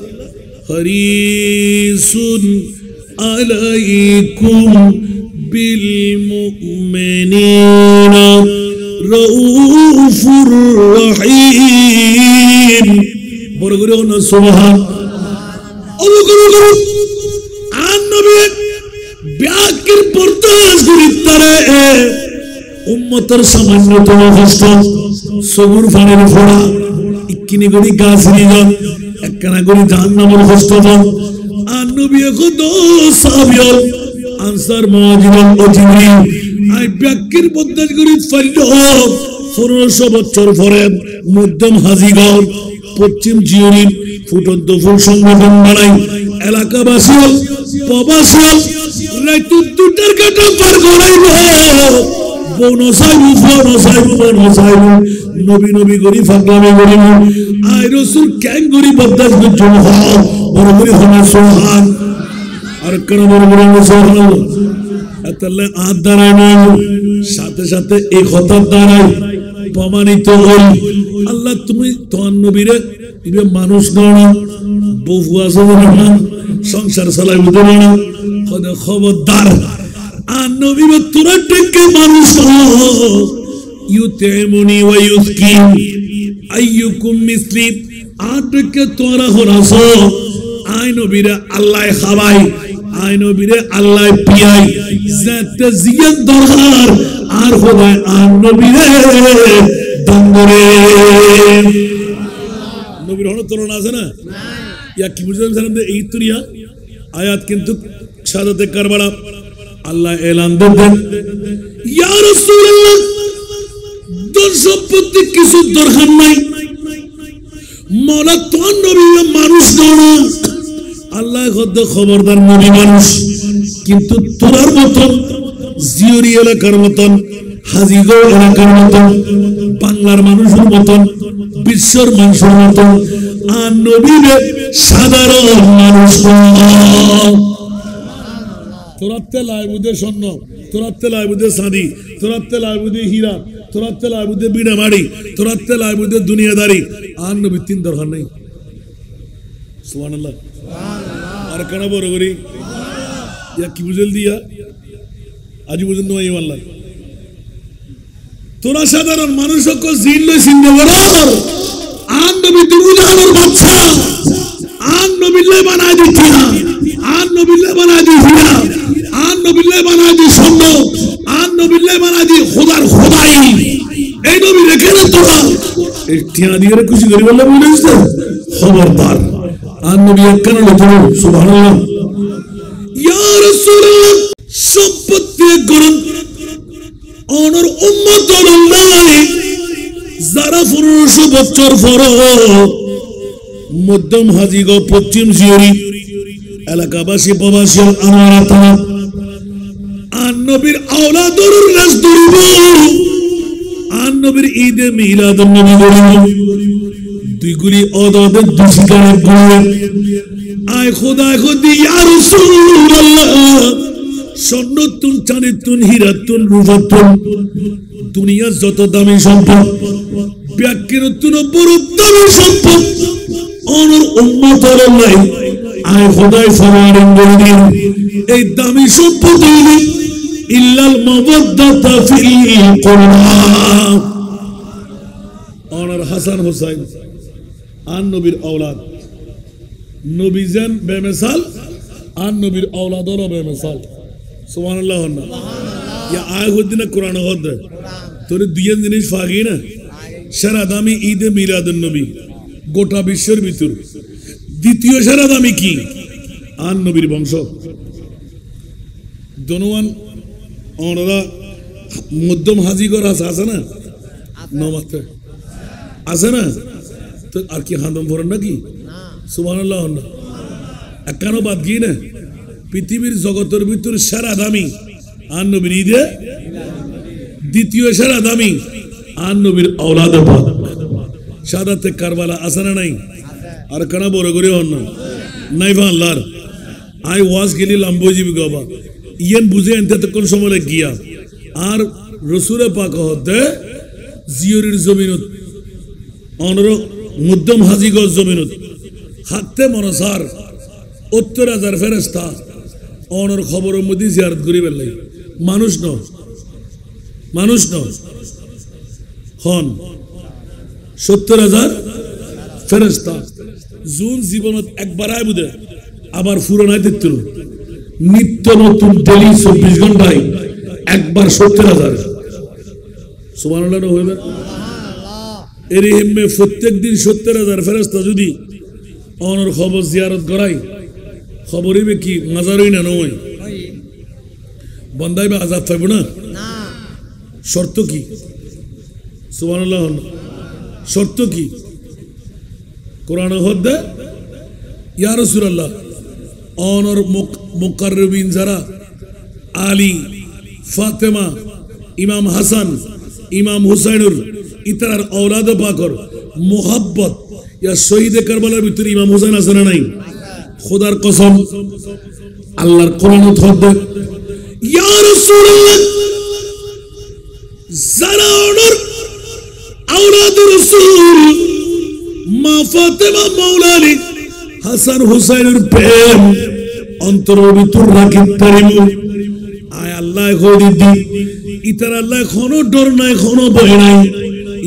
হরিসুন আলাইকুম বিল মুমিনিনা রাউফুর রহিম বড় করে না সুবহান আল্লাহ আন নবী ব্যাকির পরতাস করিতারে উম্মতের সামান্যতম কষ্ট সবুর ফানের ফোড়া ইকিনি গড়ি গাছ নিয়ে একখানা গড়ি জাহান্নামের কষ্ট আন নবী কত সাহাবী answer Muhajir O Jibril I ব্যাকির পরতাস করি ফাইল 1500 বছর পরে মধ্যম হাজিগড় পশ্চিম জিওরিন ফুটন্ত ফুল সংগঠন বানাই এলাকাবাসী প্রবাসী রাইতু দুটার কাটা পার করাইব নবী নবী করি ফাগলামি করিব আই রাসূল ক্যাং করি বদাস গুজন হ বড় করে হনা সুবহান আর কোন বড় বড় সুবহান আতাল্লাহ আদ দাঁড়ায় না সাথে সাথে এই কথা দাঁড়ায় প্রমাণিত হল আল্লাহ তুমি তোমার নবীরে ইবে মানুষ না বহু আছে না সংসার চালাই বুঝে না খবরদার আর নবী তোরা টেকে মানুষ ইউতেমুনি ওয়া ইউসকিন আইয়ুকুম মিসলি আটকে তোরা হরাস আই নবীরে আল্লাহ খাওয়াই আই নবীরে আল্লাহ পিয়াই যাতে জিয়ান দরকার আর খোদায় আর নবীরে দঙ্গরে নবীর হলো তুলনা আছে না ইয়া কি বুঝলেন সালাম দে এই তুরিয়া আয়াত কিন্তু শাহাদাতে কারবালা আল্লাহ এলান দেন ইয়া রাসূলুল্লাহ দর সম্পত্তি কিছু দরকার নাই মওলা তোর নবী মানুষ না আল্লাহ খবরদার নবী মানুষ কিন্তু তোর মতন জিওরি এলাকার মতন হাজিগড় এলাকার মতন বাংলার মানুষের মতন বিশ্বের মানুষের মতন আর নবীরে সাধারণ মানুষ তোরাতে লাইবুদে স্বর্ণ তোরাতে লাইবুদে চাঁদি তোরাতে লাইবুদে হীরা তোরাতে লাইবুদে বিনামাড়ি তোরাতে লাইবুদে দুনিয়াদারি আর নবী তিন দরকার নেই সুবহানাল্লাহ আর কেন বড় করি ইয়া কি বুঝল দিয়া আজি পর্যন্ত আল্লাহ তোরা সাধারণ মানুষ সকল জিন লই সিন্ধে বড় আর নবী দুনিয়ার বাচ্চা আর নবীলে বানাই দিতিয়া আর নবীলে বানাই দি হীরা আর নবীলে বানাই দি স্বর্ণ আর নবীলে বানাই দি খোদার খোদাই এই নবী রেখে না তোরা এই টিয়া দিয়ে খুশি করি বললে বুঝছিস খবরদার আর নবী কেন লতন সুবহানাল্লাহ ইয়া রাসূলুল্লাহ সম্পত্তি গ্রহণ অনর উম্মত আল্লাহ যারা 1500 বছর পর মধ্যম হাজিগো পশ্চিম জিওরি এলাকাবাসী প্রবাসী আমার আর নবীর আওলাদুর নাস দরিব আর নবীর ঈদে মিলাদুন নবী দরিব দুই গুলি অদাদের দুশিকারের গুণে আয় খোদা খোদি ইয়া রাসূলুল্লাহ স্বর্ণতুন চাঁদিতুন হীরাতুন রূপাতুন দুনিয়ার যত দামি সম্পদ ব্যাকিরতুন বড় দামি সম্পদ অনর উম্মত আল্লাহ আয় খোদাই ফরমান বলেন এই দামি সম্পদ হইলে ইল্লাল মাওয়াদ্দাতা ফিল কুরবা অনর হাসান হোসেন আর নবীর আওলাদ নবী জান বেমিসাল আর নবীর আওলাদও বেমিসাল সুবহানাল্লাহ ইয়া আয়াতুদ্দিন কোরআন হদ তোর দুই জিনিস ফাগি না সারা দামি ঈদে মিলাদুন নবী গোটা বিশ্বের ভিতর দ্বিতীয় সারা দামি কি আর নবীর বংশ দনওয়ান ওনারা মধ্যম হাজিগর আছে না নমাতে আছে না তো আর কি হাদম ভরেন নাকি সুবহানাল্লাহ একানো বাদ গিয়ে না পৃথিবীর জগতের ভিতর সেরা দামি আর নবীর ঈদে দ্বিতীয় সেরা দামি আর নবীর আওলাদ পাক শাহাদাতে কারবালা আছে না নাই আর কেন বড় করে হন না নাই ভা আল্লাহর আই ওয়াজ গেলি লাম্বজিবি গবা ইয়েন বুঝে আনতে তখন সময় গিয়া আর রসুলে পাক হতে জিওরির জমিনত অনর মধ্যম হাজিগজ জমিনত হাতে মনসার ৭০,০০০ ফেরেশতা অনর খবরের মধ্যে জিয়ারত করি বেলাই মানুষ ন হন ৭০,০০০ ফেরেশতা জুন জীবনত একবার আয় বুঝে আবার ফুরনায় দিত নিত্য নতুন ডেলি ২৪ ঘন্টায় একবার ৭০,০০০ সুবহানাল্লাহ হইবে এর হিম্মে প্রত্যেক দিন ৭০,০০০ ফেরেশতা যদি অনর খবর জিয়ারত করাই খবরইবে কি মাজারই না নয় বন্দাইবে আজাদ পাইব না শর্ত কি সুবহানাল্লাহ শর্ত কি কোরআন হদ্দে ইয়া রাসূলুল্লাহ অনর মুকাররবিন যারা আলী ফাতেমা ইমাম হাসান ইমাম হুসাইনুর ইতার औलाद পাকর মোহাব্বত ইয়া শহীদে কারবালার ভিতরে ইমাম হুসাইন আছে না নাই খোদার কসম আল্লাহর কোরআনত হদ্দে ইয়া রাসূলুল্লাহ যারা অনর औलाद রাসূল মা ফাতেমা মাওলা আলী হাসান হুসাইনের প্রেম অন্তরের ভিতর রাখি পারিমু আয় আল্লাহ খোদিদি ইতার আল্লাহ কোনো ডর নাই কোনো ভয় নাই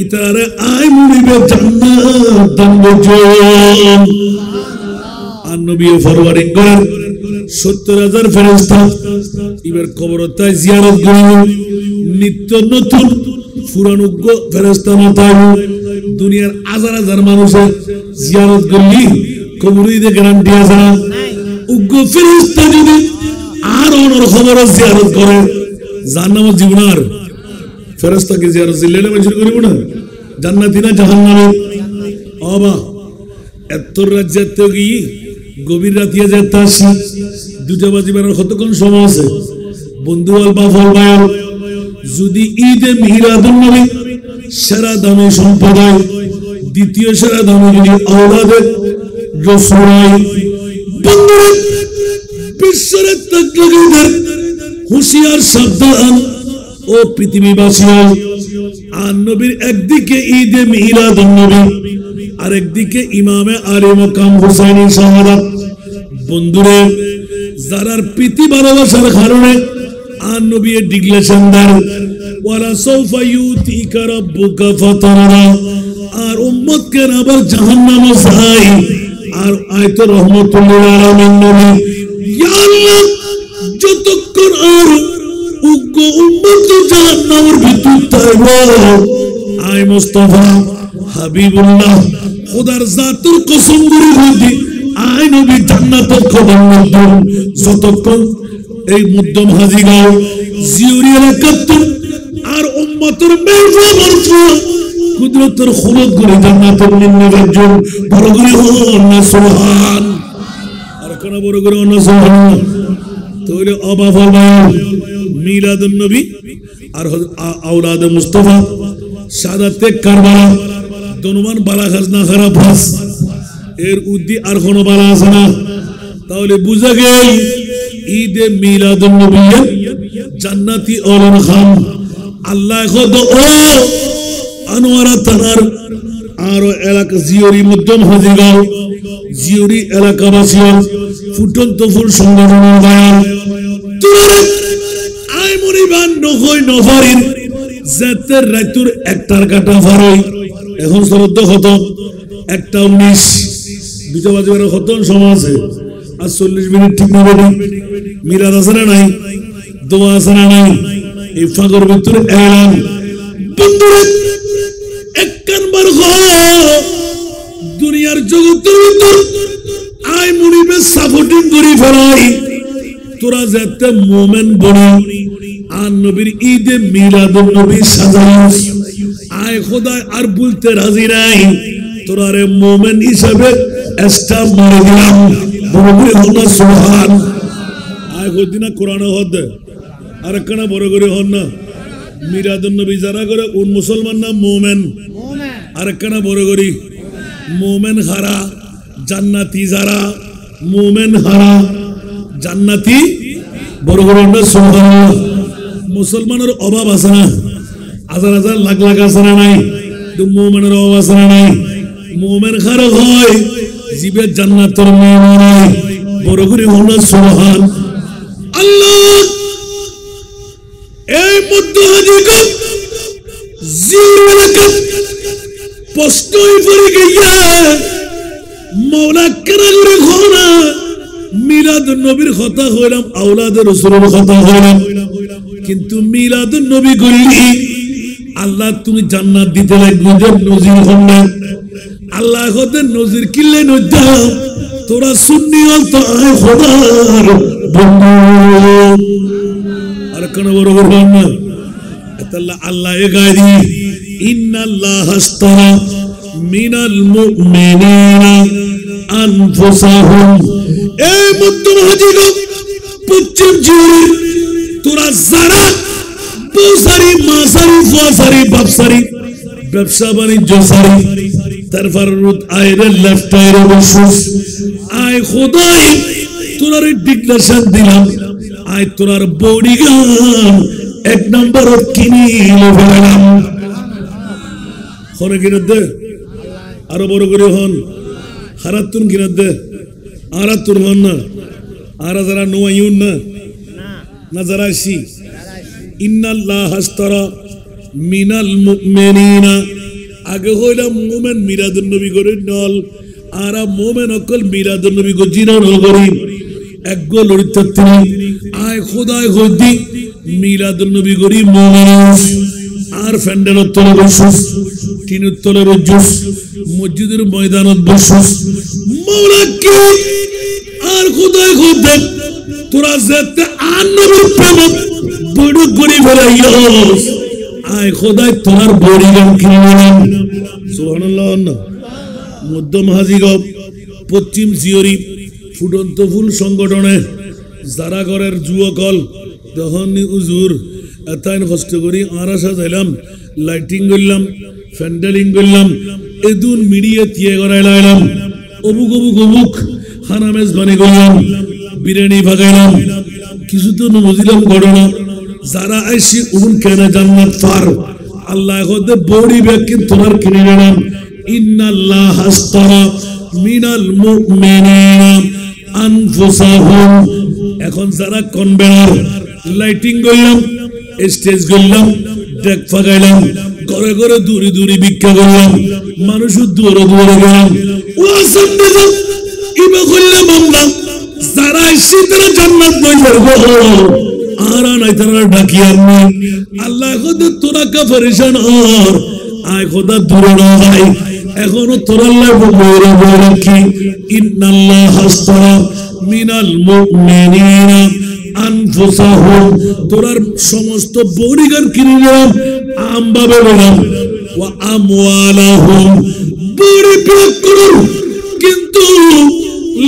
ইতারে আয় মুড়িবে জান্নাত দানবে জন আর নবী ফরওয়ার্ডিং করেন ৭০,০০০ ফেরেশতা এবার কবরতায় জিয়ারত করিব নিত্য নতুন ফুরানুগ্য ফেরেশতা নতাইব দুনিয়ার হাজার হাজার মানুষের জিয়ারত করলি কবরীতে গ্যারান্টি আছে না উগ্র ফেরেশতা যদি আর অনর খবর জিয়ারত করে জান্নাত জীবনার ফেরেশতাকে জিয়ারত জিল্লালে মঞ্জুর করিব না জান্নাতি না জাহান্নামে অবা এত রাজ্যতে গিয়ে গভীর রাতিয়া যেতে আসি 2টা বাজিবার কতক্ষণ সময় আছে বন্ধু আল বাফল ভাই যদি ঈদে মিলাদুন নবী সেরা দামি সম্প্রদায় দ্বিতীয় সেরা দামি যদি औलादे রাসূল বন্ধুরা বিশ্বের তাকলিদের হুঁশিয়ার সাবধান ও পৃথিবীবাসী আর নবীর একদিকে ঈদে মিলাদুন নবী আর একদিকে ইমামে আলী মাকাম হুসাইনি শাহাদাত বন্ধুরা যারার প্রীতি ভালোবাসার কারণে আর নবী ডিক্লেরেশন দেন ওয়ালা সাউফা ইউতিকা রাব্বুকা ফাতারা আর উম্মতকে আবার জাহান্নামে যাই আর আয়াত রহমাতুল আলামিন নবী ইয়া আল্লাহ যতক্ষণ আর উগ্র উম্মত জাহান্নামের ভিতর থাকব আয় মুস্তাফা হাবিবুল্লাহ খোদার জাতের কসম করে বলি আয় নবী জান্নাতের কদম মধ্যম যতক্ষণ এই মধ্যম হাজিগাঁও জিউরি এলাকাত আর উম্মতের মেহফা মারফা কুদরতের খুলদ করে জান্নাতের নিম্নের জন বড় করে হন না সুবহান আর কোন বড় করে হন না সুবহান তোরে অবাফল মিলাদুন নবী আর औलाद মুস্তাফা শাহাদাতে কারবালা দনুমান বালা খাজনা খারাপ হাস এর উদ্দি আর কোন বালা আছে না তাহলে বুঝা গেল ঈদে মিলাদুন নবী জান্নাতি ওলার খান আল্লাহ খোদ ও আনোয়ারা থানার আর এলাকা জিওরি মধ্যম হাজিগাঁও জিওরি এলাকাবাসী ফুটন্ত ফুল সংগঠনের বায়ান তোরে আয় মরিবান নহই নফারির জাতের রাতুর একটার কাটা ফারই এখন শরৎ কত 1:19 2টা বাজিবার কত সময় আছে আর 40 মিনিট ঠিক না বেটি মিলাদ আছে না নাই দোয়া আছে না নাই এই ফাগর ভিতরে এলান বন্ধুরা একবার দুনিয়ার জগতের ভিতর আয় মুনিবে সাপোর্টিং করি ফেলাই তোরা যাতে মোমেন বনি আর নবীর ঈদে মিলাদুন নবী সাজাইস আয় খোদা আর বলতে রাজি নাই তোরা রে মোমেন হিসাবে স্টাম্প মারে দিলাম বড় করে হন না সুবহান আয় খোদিনা কোরআনে হদ আর কেনা বড় করে হন না মিলাদুন নবী যারা করে কোন মুসলমান না মোমেন আর কেনা বড় করি মোমেন হারা জান্নাতি যারা মোমেন হারা জান্নাতি বড় করে হন না সুবহানাল্লাহ মুসলমানের অভাব আছে না হাজার হাজার লাখ লাখ আছে না নাই তো মোমেনের অভাব আছে না নাই মোমেন খারাপ হয় জীবের জান্নাতের মেহমান হয় বড় করে হন না সুবহান আল্লাহ এই মধ্য হাজিকে জীবনকে প্রশ্নই পড়ে গিয়া মওলা কেরামের ঘোড়া মিলাদুন নবীর কথা হইলাম औलाद রাসূলের কথা হইলাম কিন্তু মিলাদুন নবী কইলি আল্লাহ তুমি জান্নাত দিতে লাগবে যে নজির হন্না আল্লাহ ওদের নজির কিলে নজা তোরা সুন্নি হল তো আয় খোদার বন্ধু আর কোন বড় বড় না আল্লাহ আল্লাহ এ গায়দি ইন্নাল্লাহ আশতারা মিনাল মুমিনিনা আনফুসাহুম এই মধ্যম হাজির পশ্চিম জিউরি তোরা যারা বউসারি মাসারি ফুয়াসারি বাপসারি ব্যবসা বাণিজ্য সারি তারপর আয়রে লেফট আয়রে বসুস আয় খোদাই তোরার ডিক্লারেশন দিলাম আয় তোরার বডিগান এক নম্বর কিনি ফেলাম হনে কিনে দে আরো বড় করে হন হারাতুন কিনে দে আরাতুন হন না আরা যারা নোয়াইউন না না যারা আসি ইন্নাল্লাহ হাস্তারা মিনাল মুমিনিনা আগে হইলাম মুমিন মিরাদুন নবী করে নল আরা মুমিন অকল মিরাদুন নবী গো জিরান করি এক গো লড়িত তিনি আয় খোদায় হইদি মিলাদুন নবী করি মুমিন আর ফ্যান্ডেলের তলে বসুস টিনের তলে রজ্জুস মসজিদের ময়দানত বসুস মৌলা কি আর খোদায় হইতে তোরা যেতে আর নবীর প্রেমত বড় গরি ফেলাইয়াস আয় খোদায় তোর বড়ি গান কিনলাম সুবহানাল্লাহ না মধ্যম হাজিগ পশ্চিম জিওরি ফুটন্ত ফুল সংগঠনে যারা ঘরের যুবকল দহনি উজুর এতাইন কষ্ট করি আরা সাজাইলাম লাইটিং করলাম ফ্যান্ডেলিং করলাম এদুন মিডিয়া দিয়ে করাই লাইলাম অবুক অবুক অবুক খানা মেজবানি করলাম বিরিয়ানি ভাগাইলাম কিছু তো বুঝলাম ঘটনা যারা আইসি উন কেন জান্নাত পার আল্লাহ হতে বড়ি ব্যাকিন তোমার কিনে নিলাম ইন্নাল্লাহ হাস্তারা মিনাল মুমিনিনা আনফুসাহুম এখন যারা কনভেনার লাইটিং করলাম স্টেজ করলাম ডেক ফাগাইলাম ঘরে ঘরে দূরে দূরে ভিক্ষা করলাম মানুষ দূরে দূরে গেলাম ও সামনে যাও ইবা করলাম আমরা যারা আইসি তারা জান্নাত পাইবে গো আর নাই তারা ডাকি আমি আল্লাহ খোদা তোরা কা পরেশান হর আয় খোদা দূরে না ভাই এখনো তোরা লাগবে বড় বড় কি ইন্নাল্লাহ হাস্তারা মিনাল মুমিনিনা আনফুসাহুম তোরার সমস্ত বডিগান কিনে নিলাম আমভাবে বললাম ওয়া আমওয়ালাহুম বড়ি প্রয়োগ করুন কিন্তু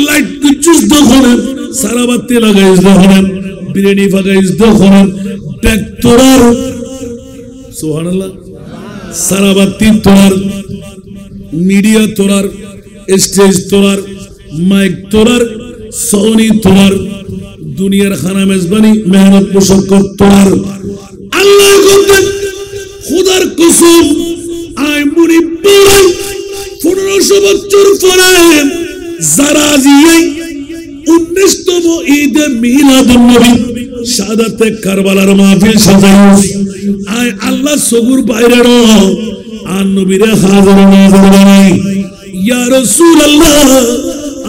লাইট কুচুস দখনে সারা বাতি লাগাইস দখনে বিরিয়ানি ফাগাইস দখনে ট্যাক তোরার সুবহানাল্লাহ সারা বাতি তোরার মিডিয়া তোরার স্টেজ তোরার মাইক তোরার সোনি তোরার দুনিয়ার খানা মেজবানি মেহনত মুশাক্কাত তোরার আল্লাহ বলেন খোদার কসম আই মুনি বলাই 1500 বছর পরে যারা জিয়াই 19তম ঈদে মিলাদুন নবী শাহাদাতে কারবালার মাহফিল সাজাইস আই আল্লাহ সগুর বাইরে র আর নবীরে হাজির নাজর বানাই ইয়া রাসূলুল্লাহ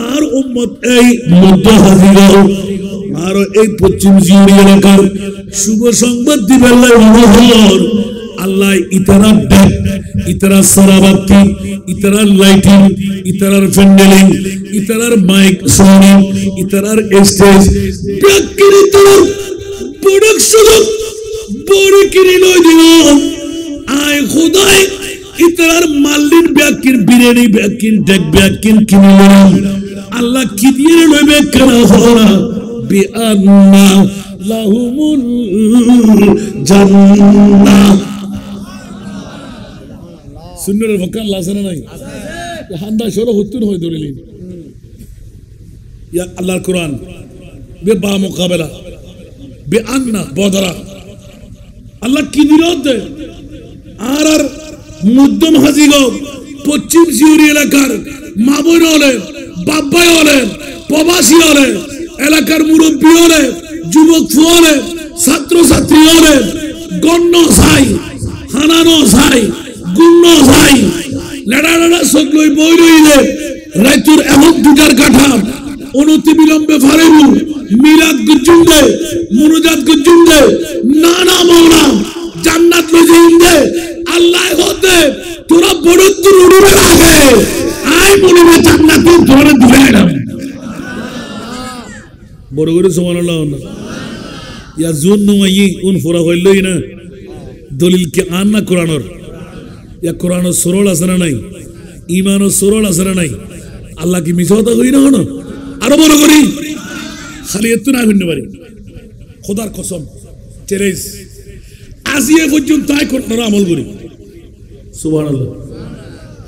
আর উম্মত এই মধ্য হাজির আর এই পশ্চিম জিউরি এলাকার শুভ সংবাদ দিবেন মনোহর আল্লাহ ইতারা ডেক ইতারা সারাবাতি ইতারা লাইটিং ইতারার ফ্যান্ডেলিং ইতারার মাইক সাউন্ড ইতারার স্টেজ ব্যাকিরি তোর প্রোডাকশন বড় কিনে লই দিল আয় খোদাই ইতারার মাল্লিন ব্যাকির বিরিয়ানি ব্যাকিন ডেক ব্যাকিন কিনে লইলাম আল্লাহ কি দিয়ে লইবে কেন হরা বিআন্না লাহুমুল জান্নাহ সুন্নাতের ফকার লাসনা নাই হান্দা শোর হুতুন হই দলিল ইয়া আল্লাহর কোরআন বে বা মুকাবেলা বিআন্না বদরা আল্লাহ কি দিলতে আর মধ্যম হাজিগ পশ্চিম জিউরি এলাকার মা বোন হলে বাব্বাই হলে প্রবাসী হলে এলাকার মুরব্বী হলে যুবক ফুয়ালে ছাত্র ছাত্রী হলে গণ্য ছাই হানানো ছাই গুণ্য ছাই লেডা লেডা সকলই বই রইলে রাইতুর এমন দুটার কাঠা অনতি বিলম্বে ফারেবু মিলাদ গুজুন্দে মুনুজাত গুজুন্দে নানা মৌলা জান্নাত লজিন্দে আল্লাহ হতে তোরা বড় দূর উড়বে লাগে আই মনিবে জান্নাত তোরে দিলাম বড় করে সুবহানাল্লাহ ইয়া জুন নই উন ফুরা হইলই না দলিল কি আন না কোরআনর ইয়া কোরআন সরল আছে না নাই ঈমান সরল আছে না নাই আল্লাহ কি মিছা কথা কই না হনো আরো বড় করি খালি এত না ভিন্ন পারি খোদার কসম চ্যালেঞ্জ আজিয়ে পর্যন্ত আয় করতে আমল করি সুবহানাল্লাহ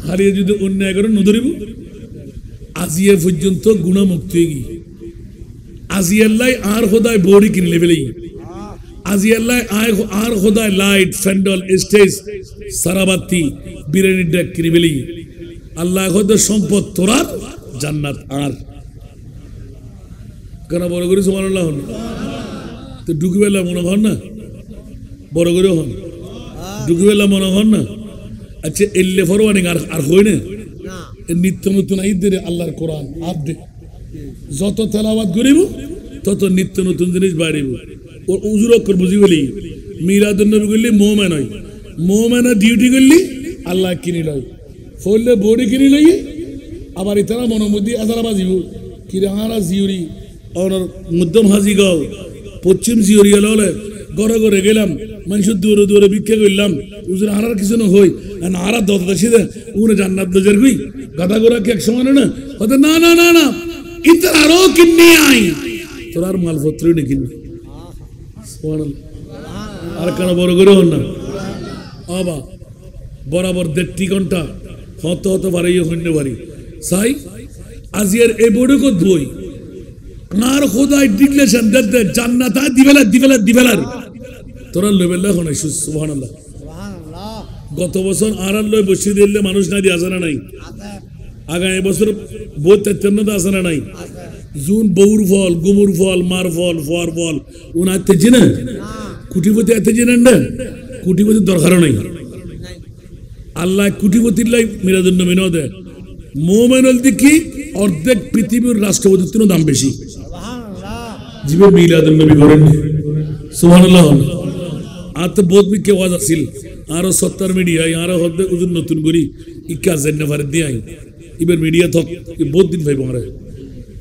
খালি যদি অন্যায় করে নধরিব আজিয়ে পর্যন্ত গুণামুক্ত হয়ে গিয়ে আজিয়াল্লাই আর খোদায় বড়ি কিনে লেবেলেই আজিয়াল্লাই আর খোদায় লাইট ফ্যান্ডল স্টেজ সারাবাতি বিরিয়ানির ডাক কিনে বেলেই আল্লাহ খোদার সম্পদ তোরার জান্নাত আর কেন বড় করে সুবহানাল্লাহ হন তো ঢুকবেলা মনে হন না বড় করে হন ঢুকবেলা মনে হন না আচ্ছা এল্লে ফরওয়ার্ডিং আর হই না নিত্য নতুন ঈদের আল্লাহর কোরআন আপডেট যত তেলাওয়াত করিব তত নিত্য নতুন জিনিস বাড়িব ও উজুর অক্ষর বুঝি বলি মিলাদুন নবী করলি মোমেন হয় মোমেনা ডিউটি করলি আল্লাহ কিনি লয় ফলে বডি কিনি লই আবার ইতারা মনোমুদি আজারা বাজিব কিরে হারা জিউরি অনর মধ্যম হাজি গাও পশ্চিম জিউরি হলে ঘরে ঘরে গেলাম মানুষের দূরে দূরে ভিক্ষা করলাম উজুর হারার কিছু না হই হারা দত দেশে উনে জান্নাত দজের কই গাদা গোরা কি এক সময় না হতে না না না না ইতার আরো কিনে আই তোর আর মালপত্রই না কিনবি আর কেন বড় করে হন না আবা বরাবর 1.5 ঘন্টা হত হত বাড়ি হইন্য বাড়ি সাই আজিয়ার এই বড় কত বই আর খোদায় ডিক্লেশন দে জান্নাত দিবেলার তোরা লেবেলা হন সুবহানাল্লাহ গত বছর আর লয় বসে দিলে মানুষ না দিয়ে আসে না নাই আগামী বছর বহুত তেত্তান্ন আসে না নাই জুন বউর ফল গুমুর ফল মার ফল ফর ফল উনার তেজি না কুটিপতি এতে জেনেন না কুটিপতির দরকারও নাই আল্লাহ কুটিপতির লাই মিরাদুন নবী নদে মোমেনুল দেখি অর্ধেক পৃথিবীর রাষ্ট্রপতির দাম বেশি জীবন মিলাদুন নবী করেন সুবহানাল্লাহ আর তো বহুত বিকে ওয়াজ আছিল আরো 70 মিডিয়া আরো হদ্দে উজুর নতুন করি ইকা জেন্নাফার দিয়ে আই এবার মিডিয়া থক বহুত দিন ভাই বাংলা